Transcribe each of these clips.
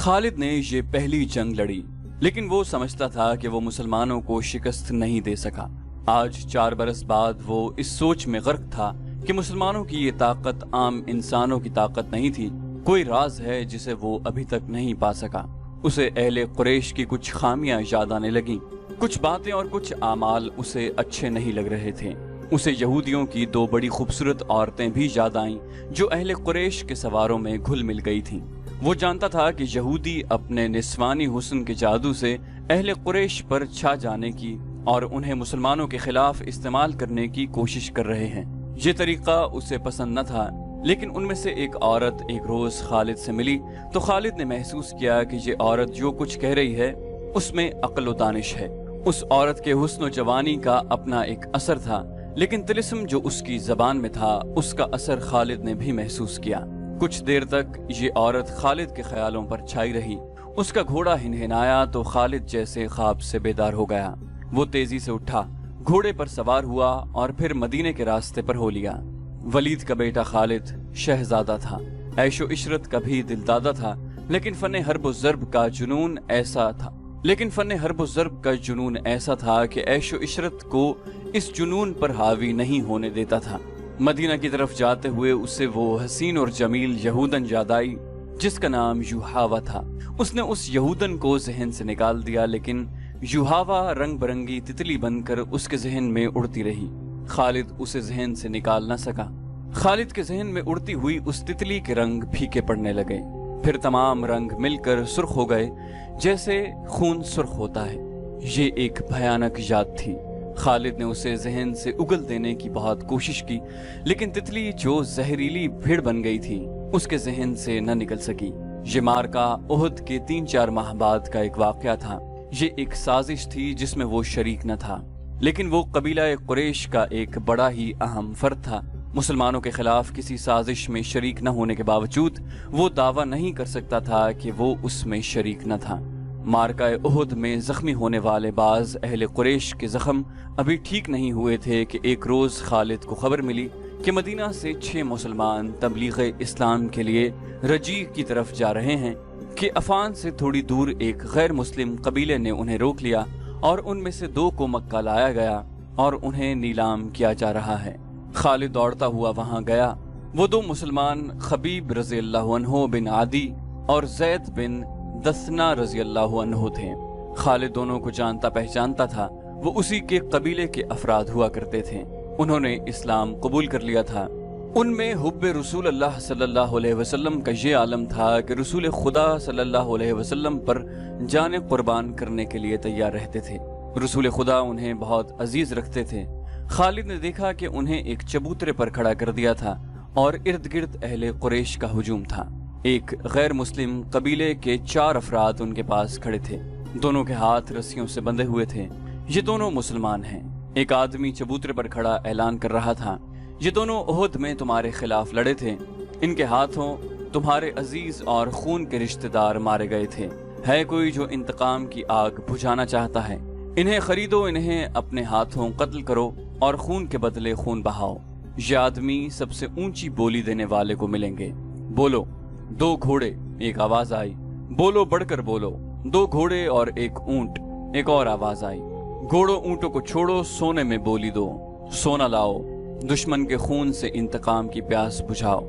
خالد نے یہ پہلی جنگ لڑی، لیکن وہ سمجھتا تھا کہ وہ مسلمانوں کو شکست نہیں دے سکا۔ آج 4 برس بعد وہ اس سوچ میں غرق تھا کہ مسلمانوں کی یہ طاقت عام انسانوں کی طاقت نہیں تھی، کوئی راز ہے جسے وہ ابھی تک نہیں پا سکا۔ اسے اہل قریش کی کچھ خامیاں یاد آنے لگیں، کچھ باتیں اور کچھ اعمال اسے اچھے نہیں لگ رہے تھے۔ اسے یہودیوں کی 2 بڑی خوبصورت عورتیں بھی یاد آئیں جو اہل قریش کے سواروں میں گھل مل گئی تھیں۔ وہ جانتا تھا کہ یہودی اپنے نسوانی حسن کے جادو سے اہل قریش پر چھا جانے کی اور انہیں مسلمانوں کے خلاف استعمال کرنے کی کوشش کر رہے ہیں۔ یہ طریقہ اسے پسند نہ تھا، لیکن ان میں سے ایک عورت ایک روز خالد سے ملی تو خالد نے محسوس کیا کہ یہ عورت جو کچھ کہہ رہی ہے اس میں عقل و دانش ہے۔ اس عورت کے حسن و جوانی کا اپنا ایک اثر تھا، لیکن طلسم جو اس کی زبان میں تھا اس کا اثر خالد نے بھی محسوس کیا۔ کچھ دیر تک یہ عورت خالد کے خیالوں پر چھائی رہی۔ اس کا گھوڑا ہنہنایا تو خالد جیسے خواب سے بیدار ہو گیا۔ وہ تیزی سے اٹھا، گھوڑے پر سوار ہوا اور پھر مدینے کے راستے پر ہو لیا۔ ولید کا بیٹا خالد شہزادہ تھا، عیش و عشرت کا بھی دلدادہ تھا، لیکن فن حرب و ضرب کا جنون ایسا تھا کہ عیش و عشرت کو اس جنون پر حاوی نہیں ہونے دیتا تھا۔ مدینہ کی طرف جاتے ہوئے اسے وہ حسین اور جمیل یہودن یاد آئی جس کا نام یوحاوا تھا۔ اس نے اس یہودن کو ذہن سے نکال دیا، لیکن یوحاوا رنگ برنگی تتلی بن کر اس کے ذہن میں اڑتی رہی۔ خالد اسے ذہن سے نکال نہ سکا۔ خالد کے ذہن میں اڑتی ہوئی اس تتلی کے رنگ پھیکے پڑنے لگے، پھر تمام رنگ مل کر سرخ ہو گئے جیسے خون سرخ ہوتا ہے۔ یہ ایک بھیانک یاد تھی۔ خالد نے اسے ذہن سے اگل دینے کی بہت کوشش کی، لیکن تتلی جو زہریلی بھیڑ بن گئی تھی اس کے ذہن سے نہ نکل سکی۔ یہ مارکا احد کے 3-4 ماہ بعد کا ایک واقعہ تھا۔ یہ ایک سازش تھی جس میں وہ شریک نہ تھا، لیکن وہ قبیلہ قریش کا ایک بڑا ہی اہم فرد تھا۔ مسلمانوں کے خلاف کسی سازش میں شریک نہ ہونے کے باوجود وہ دعویٰ نہیں کر سکتا تھا کہ وہ اس میں شریک نہ تھا۔ مارکہ احد میں زخمی ہونے والے بعض اہل قریش کے زخم ابھی ٹھیک نہیں ہوئے تھے کہ ایک روز خالد کو خبر ملی کہ مدینہ سے 6 مسلمان تبلیغ اسلام کے لیے رجیع کی طرف جا رہے ہیں کہ عفان سے تھوڑی دور ایک غیر مسلم قبیلے نے انہیں روک لیا اور ان میں سے 2 کو مکہ لایا گیا اور انہیں نیلام کیا جا رہا ہے۔ خالد دوڑتا ہوا وہاں گیا۔ وہ 2 مسلمان خبیب رضی اللہ عنہ بن عدی اور زید بن دثنہ رضی اللہ عنہ تھے۔ خالد دونوں کو جانتا پہچانتا تھا، وہ اسی کے قبیلے کے افراد ہوا کرتے تھے۔ انہوں نے اسلام قبول کر لیا تھا۔ ان میں حب رسول اللہ صلی اللہ علیہ وسلم کا یہ عالم تھا کہ رسول خدا صلی اللہ علیہ وسلم پر جان قربان کرنے کے لیے تیار رہتے تھے۔ رسول خدا انہیں بہت عزیز رکھتے تھے۔ خالد نے دیکھا کہ انہیں ایک چبوترے پر کھڑا کر دیا تھا اور ارد گرد اہل قریش کا ہجوم تھا۔ ایک غیر مسلم قبیلے کے 4 افراد ان کے پاس کھڑے تھے، دونوں کے ہاتھ رسیوں سے بندھے ہوئے تھے۔ یہ دونوں مسلمان ہیں۔ ایک آدمی چبوترے پر کھڑا اعلان کر رہا تھا، یہ دونوں احد میں تمہارے خلاف لڑے تھے، ان کے ہاتھوں تمہارے عزیز اور خون کے رشتہ دار مارے گئے تھے۔ ہے کوئی جو انتقام کی آگ بجھانا چاہتا ہے؟ انہیں خریدو، انہیں اپنے ہاتھوں قتل کرو اور خون کے بدلے خون بہاؤ۔ یہ آدمی سب سے اونچی بولی دینے والے کو ملیں گے۔ بولو 2 گھوڑے، ایک آواز آئی۔ بولو بڑھ کر بولو 2 گھوڑے اور ایک اونٹ، ایک اور آواز آئی۔ گھوڑوں اونٹوں کو چھوڑو، سونے میں بولی دو، سونا لاؤ، دشمن کے خون سے انتقام کی پیاس بجھاؤ۔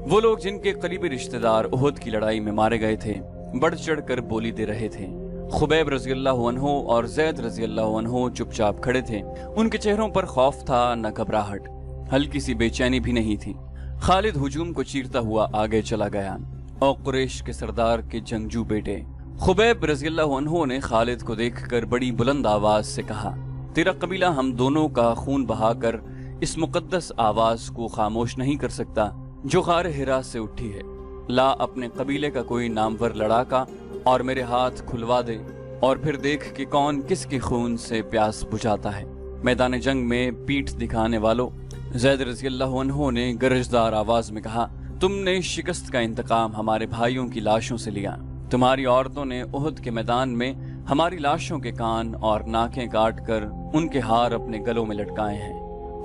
وہ لوگ جن کے قریبی رشتہ دار احد کی لڑائی میں مارے گئے تھے بڑھ چڑھ کر بولی دے رہے تھے۔ خبیب رضی اللہ عنہ اور زید رضی اللہ عنہ چپ چاپ کھڑے تھے۔ ان کے چہروں پر خوف تھا، نہ گھبراہٹ، ہلکی سی بے چینی بھی نہیں تھی۔ خالد ہجوم کو چیرتا ہوا آگے چلا گیا اور قریش کے سردار کے جنگجو بیٹے خبیب رضی اللہ عنہ نے خالد کو دیکھ کر بڑی بلند آواز سے کہا، تیرا قبیلہ ہم دونوں کا خون بہا کر اس مقدس آواز کو خاموش نہیں کر سکتا جو غار حرا سے اٹھی ہے۔ لا اپنے قبیلے کا کوئی نامور لڑاکا اور میرے ہاتھ کھلوا دے، اور پھر دیکھ کہ کون کس کے خون سے پیاس بجھاتا ہے۔ میدان جنگ میں پیٹھ دکھانے والوں، زید رضی اللہ عنہ نے گرجدار آواز میں کہا، تم نے شکست کا انتقام ہمارے بھائیوں کی لاشوں سے لیا۔ تمہاری عورتوں نے احد کے میدان میں ہماری لاشوں کے کان اور ناکیں کاٹ کر ان کے ہار اپنے گلوں میں لٹکائے ہیں۔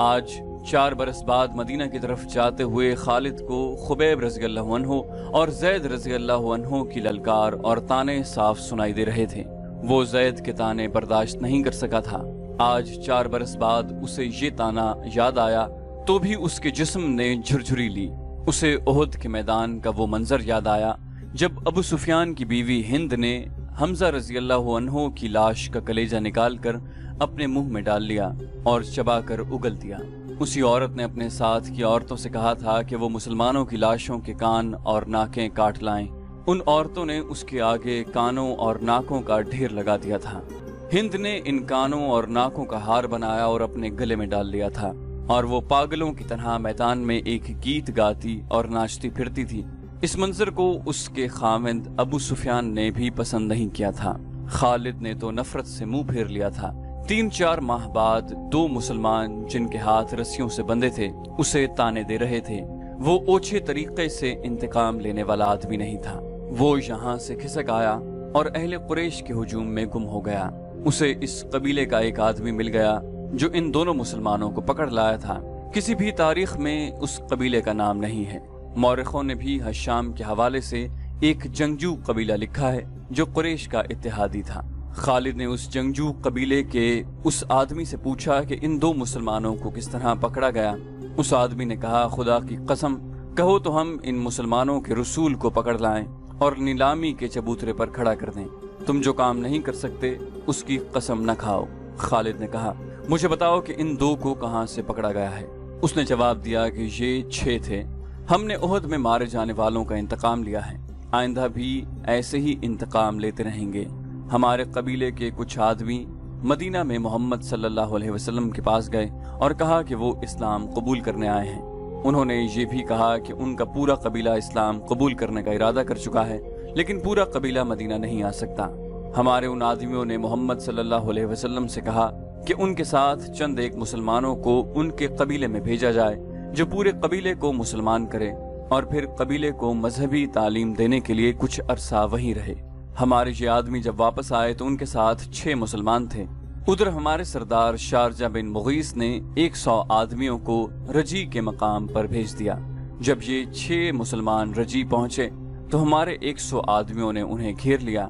آج 4 बरस बाद मदीना की तरफ जाते हुए खालिद को खुबैब रज़ी अल्लाह अन्हु और ज़ैद रज़ी अल्लाह अन्हु की ललकार और ताने साफ सुनाई दे रहे थे। वो ज़ैद के ताने बर्दाश्त नहीं कर सका था। आज 4 बरस बाद उसे ये ताना याद आया तो भी उसके जिस्म ने झुरझुरी ली। उसे ओहद के मैदान का वो मंजर याद आया जब अबू सुफियान की बीवी हिंद ने हमजा रज़ी अल्लाह अन्हु की लाश का कलेजा निकालकर अपने मुंह में डाल लिया और चबाकर उगल दिया। उसी औरत ने अपने साथ की औरतों से कहा था कि वो मुसलमानों की लाशों के कान और नाकें काट लाएं। उन औरतों ने उसके आगे कानों और नाकों का ढेर लगा दिया था। हिंद ने इन कानों और नाकों का हार बनाया और अपने गले में डाल लिया था और वो पागलों की तरह मैदान में एक गीत गाती और नाचती फिरती थी। इस मंजर को उसके खाविंद अबू सुफियान ने भी पसंद नहीं किया था। खालिद ने तो नफरत से मुंह फेर लिया था। 3-4 माह बाद 2 मुसलमान जिनके हाथ रस्सियों से बंधे थे उसे ताने दे रहे थे। वो ओछे तरीके से इंतकाम लेने वाला आदमी नहीं था। वो यहाँ से खिसक आया और अहले कुरैश के हुजूम में गुम हो गया। उसे इस कबीले का एक आदमी मिल गया जो इन दोनों मुसलमानों को पकड़ लाया था। किसी भी तारीख में उस कबीले का नाम नहीं है। मौरखों ने भी हशाम के हवाले से एक जंगजू कबीला लिखा है जो कुरैश का इत्तेहादी था। खालिद ने उस जंगजू कबीले के उस आदमी से पूछा कि इन 2 मुसलमानों को किस तरह पकड़ा गया। उस आदमी ने कहा, खुदा की कसम, कहो तो हम इन मुसलमानों के रसूल को पकड़ लाएं और नीलामी के चबूतरे पर खड़ा कर दें। तुम जो काम नहीं कर सकते उसकी कसम न खाओ। खालिद ने कहा, मुझे बताओ कि इन 2 को कहां से पकड़ा गया है। उसने जवाब दिया कि ये 6 थे। हमने ओहद में मारे जाने वालों का इंतकाम लिया है, आइंदा भी ऐसे ही इंतकाम लेते रहेंगे। हमारे कबीले के कुछ आदमी मदीना में मोहम्मद सल्लल्लाहु अलैहि वसल्लम के पास गए और कहा कि वो इस्लाम कबूल करने आए हैं। उन्होंने ये भी कहा कि उनका पूरा कबीला इस्लाम कबूल करने का इरादा कर चुका है, लेकिन पूरा कबीला मदीना नहीं आ सकता। हमारे उन आदमियों ने मोहम्मद सल्लल्लाहु अलैहि वसल्लम से कहा कि उनके साथ चंद एक मुसलमानों को उनके कबीले में भेजा जाए जो पूरे कबीले को मुसलमान करे और फिर कबीले को मजहबी तालीम देने के लिए कुछ अरसा वहीं रहे। हमारे ये आदमी जब वापस आए तो उनके साथ 6 मुसलमान थे। उधर हमारे सरदार शारजा बिन मुगीस ने 100 आदमियों को रजी के मकाम पर भेज दिया। जब ये 6 मुसलमान रजी पहुंचे तो हमारे 100 आदमियों ने उन्हें घेर लिया।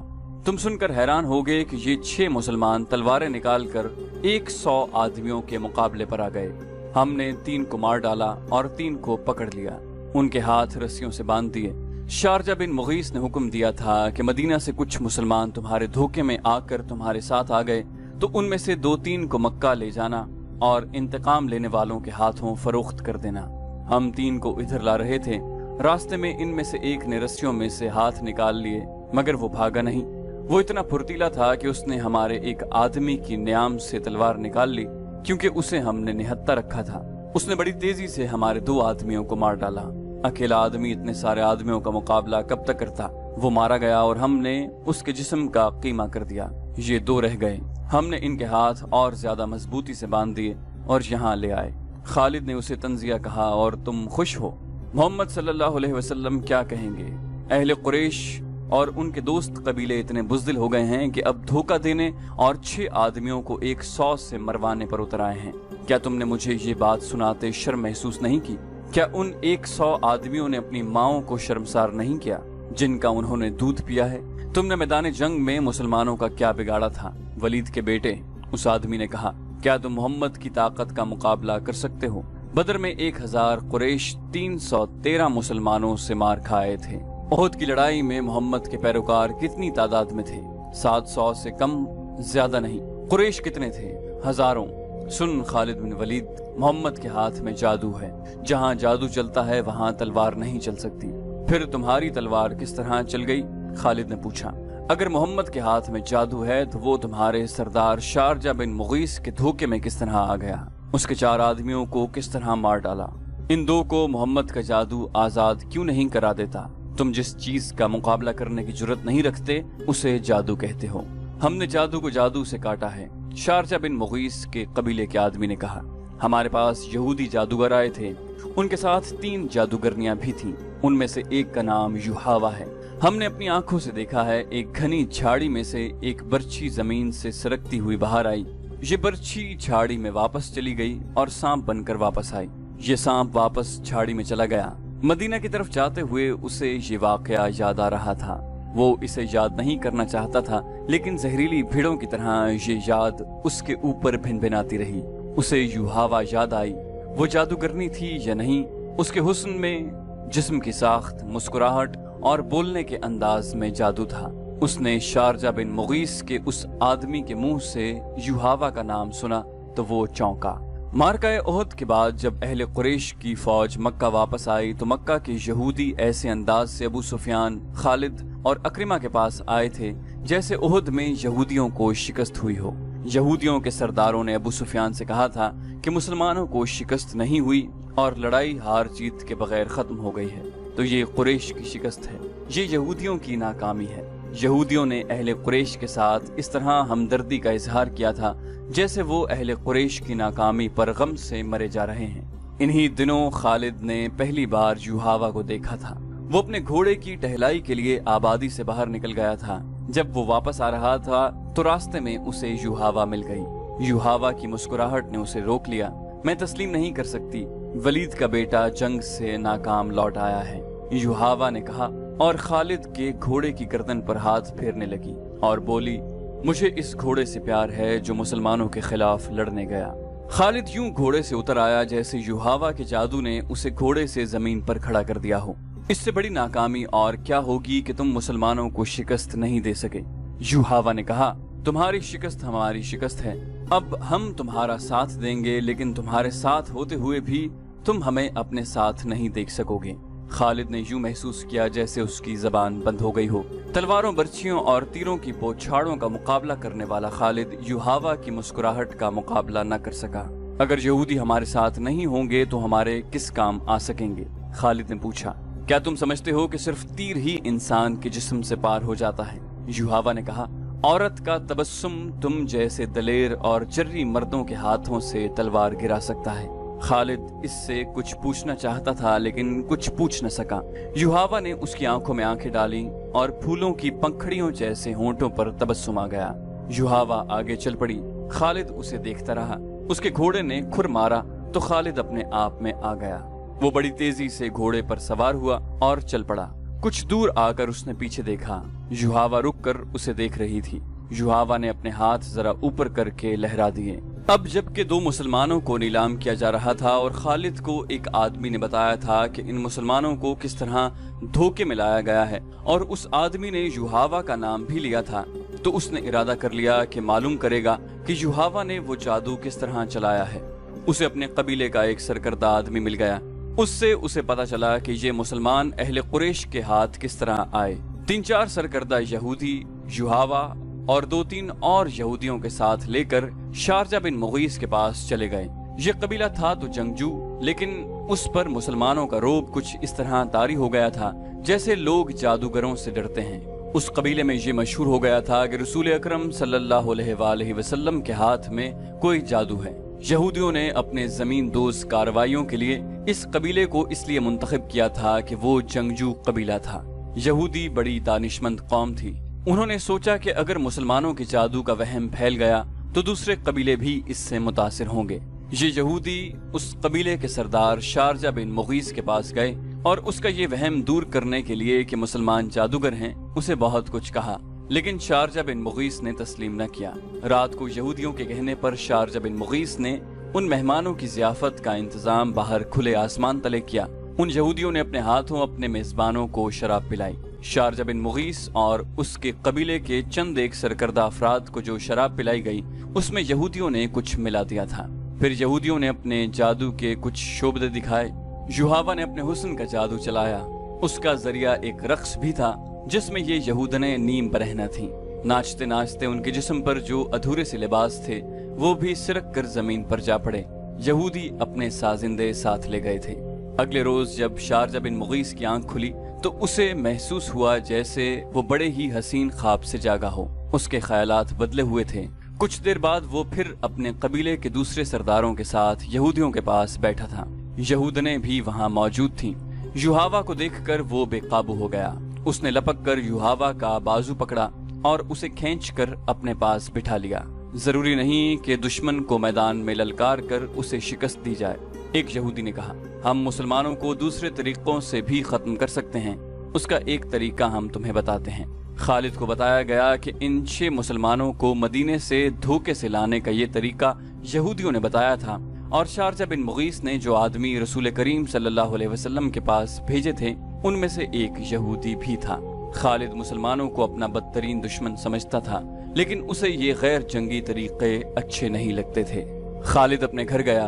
तुम सुनकर हैरान होगे कि ये 6 मुसलमान तलवारें निकालकर 100 आदमियों के मुकाबले पर आ गए। हमने 3 को मार डाला और 3 को पकड़ लिया, उनके हाथ रस्सियों से बांध दिए। शारजा बिन मुगीस ने हुक्म दिया था कि मदीना से कुछ मुसलमान तुम्हारे धोखे में आकर तुम्हारे साथ आ गए तो उनमें से 2-3 को मक्का ले जाना और इंतकाम लेने वालों के हाथों फरोख्त कर देना। हम 3 को इधर ला रहे थे, रास्ते में इनमें से एक ने रस्सियों में से हाथ निकाल लिए, मगर वो भागा नहीं। वो इतना फुर्तीला था कि उसने हमारे एक आदमी की न्याम से तलवार निकाल ली, क्योंकि उसे हमने निहत्ता रखा था। उसने बड़ी तेजी से हमारे 2 आदमियों को मार डाला। अकेला आदमी इतने सारे आदमियों का मुकाबला कब तक करता। वो मारा गया और हमने उसके जिस्म का कीमा कर दिया। ये 2 रह गए। हमने इनके हाथ और ज्यादा मजबूती से बांध दिए और यहाँ ले आए। खालिद ने उसे तंजिया कहा, और तुम खुश हो? मोहम्मद सल्लल्लाहु अलैहि वसल्लम क्या कहेंगे? अहले कुरैश और उनके दोस्त कबीले इतने बुज़दिल हो गए हैं कि अब धोखा देने और 6 आदमियों को 100 से मरवाने पर उतर आए हैं। क्या तुमने मुझे ये बात सुनाते शर्म महसूस नहीं की? क्या उन 100 आदमियों ने अपनी माओं को शर्मसार नहीं किया जिनका उन्होंने दूध पिया है? तुमने मैदान जंग में मुसलमानों का क्या बिगाड़ा था? वलीद के बेटे, उस आदमी ने कहा, क्या तुम मोहम्मद की ताकत का मुकाबला कर सकते हो? बदर में 1000 कुरैश 313 मुसलमानों से मार खाए थे। ओहद की लड़ाई में मोहम्मद के पैरोकार कितनी तादाद में थे? 700 से कम, ज्यादा नहीं। कुरैश कितने थे? हजारों। सुन खालिद बिन वलीद, मोहम्मद के हाथ में जादू है। जहाँ जादू चलता है वहाँ तलवार नहीं चल सकती। फिर तुम्हारी तलवार किस तरह चल गई? खालिद ने पूछा। अगर मोहम्मद के हाथ में जादू है तो वो तुम्हारे सरदार शारजा बिन मुगीस के धोखे में किस तरह आ गया? उसके 4 आदमियों को किस तरह मार डाला? इन 2 को मोहम्मद का जादू आजाद क्यों नहीं करा देता? तुम जिस चीज का मुकाबला करने की जुर्रत नहीं रखते उसे जादू कहते हो। हमने जादू को जादू से काटा है। शारजा बिन मुगीस के कबीले के आदमी ने कहा, हमारे पास यहूदी जादूगर आए थे। उनके साथ 3 जादूगरनियां भी थीं। उनमें से एक का नाम युहावा है। हमने अपनी आंखों से देखा है, एक घनी झाड़ी में से एक बर्छी जमीन से सरकती हुई बाहर आई। ये बर्छी झाड़ी में वापस चली गई और सांप बनकर वापस आई। ये सांप वापस झाड़ी में चला गया। मदीना की तरफ जाते हुए उसे ये वाकया याद आ रहा था। वो इसे याद नहीं करना चाहता था, लेकिन जहरीली भीड़ों की तरह ये याद उसके ऊपर भिनभिनाती रही। उसे युहावा याद आई। वो जादूगरनी थी या नहीं, उसके हुस्न में, जिस्म की साख्त, मुस्कुराहट और बोलने के अंदाज में जादू था। उसने शारजा बिन मुगीस के उस आदमी के मुंह से युहावा का नाम सुना तो वो चौंका। मारकाए ओहद के बाद जब अहले कुरैश की फौज मक्का वापस आई तो मक्का के यहूदी ऐसे अंदाज से अबू सुफियान, खालिद और अक्रिमा के पास आए थे जैसे ओहद में यहूदियों को शिकस्त हुई हो। यहूदियों के सरदारों ने अबू सुफियान से कहा था कि मुसलमानों को शिकस्त नहीं हुई और लड़ाई हार जीत के बगैर खत्म हो गई है, तो ये कुरैश की शिकस्त है, ये यहूदियों की नाकामी है। यहूदियों ने अहले कुरैश के साथ इस तरह हमदर्दी का इजहार किया था जैसे वो अहले कुरैश की नाकामी पर गम से मरे जा रहे हैं। इन्हीं दिनों खालिद ने पहली बार युहावा को देखा था। वो अपने घोड़े की टहलाई के लिए आबादी से बाहर निकल गया था। जब वो वापस आ रहा था तो रास्ते में उसे युहावा मिल गई। युहावा की मुस्कुराहट ने उसे रोक लिया। मैं तस्लीम नहीं कर सकती, वलीद का बेटा जंग से नाकाम लौट आया है, युहावा ने कहा और खालिद के घोड़े की गर्दन पर हाथ फेरने लगी और बोली, मुझे इस घोड़े से प्यार है जो मुसलमानों के खिलाफ लड़ने गया। खालिद यूं घोड़े से उतर आया जैसे युहावा के जादू ने उसे घोड़े से जमीन पर खड़ा कर दिया हो। इससे बड़ी नाकामी और क्या होगी कि तुम मुसलमानों को शिकस्त नहीं दे सके। युहावा ने कहा, तुम्हारी शिकस्त हमारी शिकस्त है। अब हम तुम्हारा साथ देंगे, लेकिन तुम्हारे साथ होते हुए भी तुम हमें अपने साथ नहीं देख सकोगे। खालिद ने यूं महसूस किया जैसे उसकी जबान बंद हो गई हो। तलवारों, बर्छियों और तीरों की बौछारों का मुकाबला करने वाला खालिद युहावा की मुस्कुराहट का मुकाबला न कर सका। अगर यहूदी हमारे साथ नहीं होंगे तो हमारे किस काम आ सकेंगे? खालिद ने पूछा। क्या तुम समझते हो कि सिर्फ तीर ही इंसान के जिस्म से पार हो जाता है? युहावा ने कहा, औरत का तबस्सुम तुम जैसे दलेर और जर्री मर्दों के हाथों से तलवार गिरा सकता है। खालिद इससे कुछ पूछना चाहता था लेकिन कुछ पूछ न सका। युहावा ने उसकी आंखों में आंखें डाली और फूलों की पंखड़ियों जैसे होंठों पर तबस्सुम आ गया। युहावा आगे चल पड़ी। खालिद उसे देखता रहा। उसके घोड़े ने खुर मारा तो खालिद अपने आप में आ गया। वो बड़ी तेजी से घोड़े पर सवार हुआ और चल पड़ा। कुछ दूर आकर उसने पीछे देखा। युहावा रुककर उसे देख रही थी। युहावा ने अपने हाथ जरा ऊपर करके लहरा दिए। अब जबकि दो मुसलमानों को नीलाम किया जा रहा था और खालिद को एक आदमी ने बताया था कि इन मुसलमानों को किस तरह धोखे में लाया गया है और उस आदमी ने युहावा का नाम भी लिया था, तो उसने इरादा कर लिया कि मालूम करेगा कि युहावा ने वो जादू किस तरह चलाया है। उसे अपने कबीले का एक सरकर्दा आदमी मिल गया। उससे उसे पता चला कि ये मुसलमान अहले कुरैश के हाथ किस तरह आए। 3-4 सरकर्दा यहूदी युहावा और 2-3 और यहूदियों के साथ लेकर शारजा बिन मुगीस के पास चले गए। ये कबीला था तो जंगजू, लेकिन उस पर मुसलमानों का रोब कुछ इस तरह तारी हो गया था जैसे लोग जादूगरों से डरते हैं। उस कबीले में ये मशहूर हो गया था कि रसूल अकरम सल्लल्लाहु अलैहि वसल्लम के हाथ में कोई जादू है। यहूदियों ने अपने जमीन दोज कार्रवाइयों के लिए इस कबीले को इसलिए मुंतखब किया था कि वो जंगजू कबीला था। यहूदी बड़ी दानिशमंद कौम थी। उन्होंने सोचा कि अगर मुसलमानों के जादू का वहम फैल गया तो दूसरे कबीले भी इससे मुतासिर होंगे। ये यहूदी उस कबीले के सरदार शारजा बिन मुगीस के पास गए और उसका ये वहम दूर करने के लिए कि मुसलमान जादूगर हैं उसे बहुत कुछ कहा, लेकिन शारजा बिन मुगीस ने तस्लीम न किया। रात को यहूदियों के कहने पर शारजा बिन मुगीस ने उन मेहमानों की जियाफत का इंतजाम बाहर खुले आसमान तले किया। उन यहूदियों ने अपने हाथों अपने मेजबानों को शराब पिलाई। शारजा बिन मुगीस और उसके कबीले के चंद एक सरकर्दा अफराद को जो शराब पिलाई गई उसमें यहूदियों ने कुछ मिला दिया था। फिर यहूदियों ने अपने जादू के कुछ शोबदे दिखाए। युहावा ने अपने हुस्न का जादू चलाया। उसका जरिया एक रक्स भी था जिसमें ये यहूदने नीम बरहना थी। नाचते नाचते उनके जिस्म पर जो अधूरे से लिबास थे वो भी सिरक कर जमीन पर जा पड़े। यहूदी अपने साजिंदे साथ ले गए थे। अगले रोज जब शारजा बिन मुगीस की आंख खुली तो उसे महसूस हुआ जैसे वो बड़े ही हसीन ख्वाब से जागा हो। उसके ख्यालात बदले हुए थे। कुछ देर बाद वो फिर अपने कबीले के दूसरे सरदारों के साथ यहूदियों के पास बैठा था। यहूदने भी वहाँ मौजूद थीं। युहावा को देखकर वो बेकाबू हो गया। उसने लपक कर युहावा का बाजू पकड़ा और उसे खींचकर अपने पास बिठा लिया। जरूरी नहीं कि दुश्मन को मैदान में ललकार कर उसे शिकस्त दी जाए। एक यहूदी ने कहा, हम मुसलमानों को दूसरे तरीकों से भी खत्म कर सकते हैं। उसका एक तरीका हम तुम्हें बताते हैं। खालिद को बताया गया कि इन 6 मुसलमानों को मदीने से धोखे से लाने का ये तरीका यहूदियों ने बताया था, और शारजा बिन मुगीस ने जो आदमी रसूल करीम सल्लल्लाहु अलैहि वसल्लम के पास भेजे थे उनमें से एक यहूदी भी था। खालिद मुसलमानों को अपना बदतरीन दुश्मन समझता था, लेकिन उसे ये गैर जंगी तरीके अच्छे नहीं लगते थे। खालिद अपने घर गया,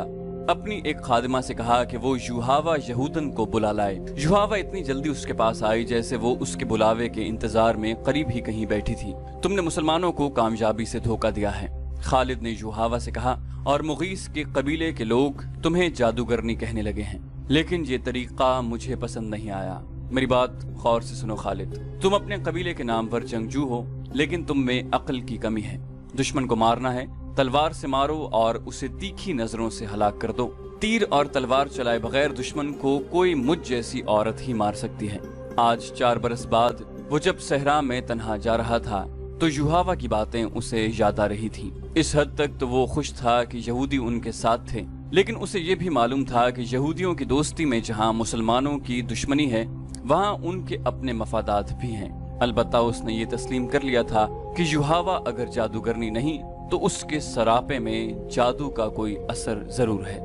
अपनी एक खादिमा से कहा कि वो युहावा यहूदन को बुला लाए। युहावा इतनी जल्दी उसके पास आई जैसे वो उसके बुलावे के इंतजार में करीब ही कहीं बैठी थी। तुमने मुसलमानों को कामयाबी से धोखा दिया है, खालिद ने युहावा से कहा, और मुगीस के कबीले के लोग तुम्हें जादूगरनी कहने लगे हैं, लेकिन ये तरीका मुझे पसंद नहीं आया। मेरी बात गौर से सुनो खालिद, तुम अपने कबीले के नाम पर जंगजू हो, लेकिन तुम में अक्ल की कमी है। दुश्मन को मारना है, तलवार से मारो और उसे तीखी नजरों से हलाक कर दो। तीर और तलवार चलाए बगैर दुश्मन को कोई मुझ जैसी औरत ही मार सकती है। आज 4 बरस बाद वो जब सहरा में तन्हा जा रहा था तो युहावा की बातें उसे याद आ रही थी। इस हद तक तो वो खुश था कि यहूदी उनके साथ थे, लेकिन उसे ये भी मालूम था कि यहूदियों की दोस्ती में जहाँ मुसलमानों की दुश्मनी है वहाँ उनके अपने मफादात भी हैं। अलबत्ता उसने ये तस्लीम कर लिया था कि युहावा अगर जादूगरनी नहीं तो उसके सरापे में जादू का कोई असर जरूर है।